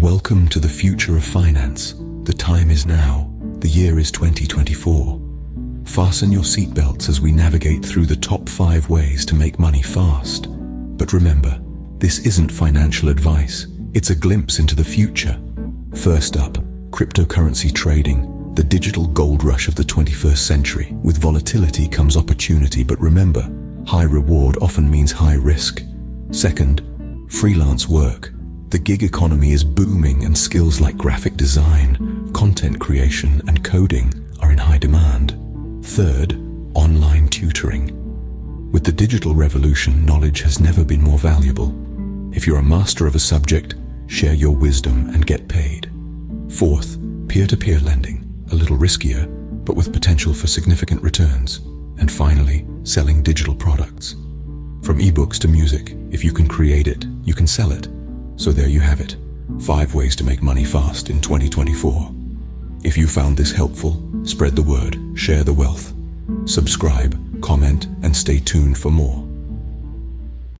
Welcome to the future of finance. The time is now. The year is 2024. Fasten your seatbelts as we navigate through the top 5 ways to make money fast. But remember, this isn't financial advice. It's a glimpse into the future. First up, cryptocurrency trading, the digital gold rush of the 21st century. With volatility comes opportunity, but remember, high reward often means high risk. Second, freelance work. The gig economy is booming and skills like graphic design, content creation, and coding are in high demand. Third, online tutoring. With the digital revolution, knowledge has never been more valuable. If you're a master of a subject, share your wisdom and get paid. Fourth, peer-to-peer lending, a little riskier, but with potential for significant returns. And finally, selling digital products. From ebooks to music, if you can create it, you can sell it. So there you have it, 5 ways to make money fast in 2024. If you found this helpful, spread the word, share the wealth. Subscribe, comment, and stay tuned for more.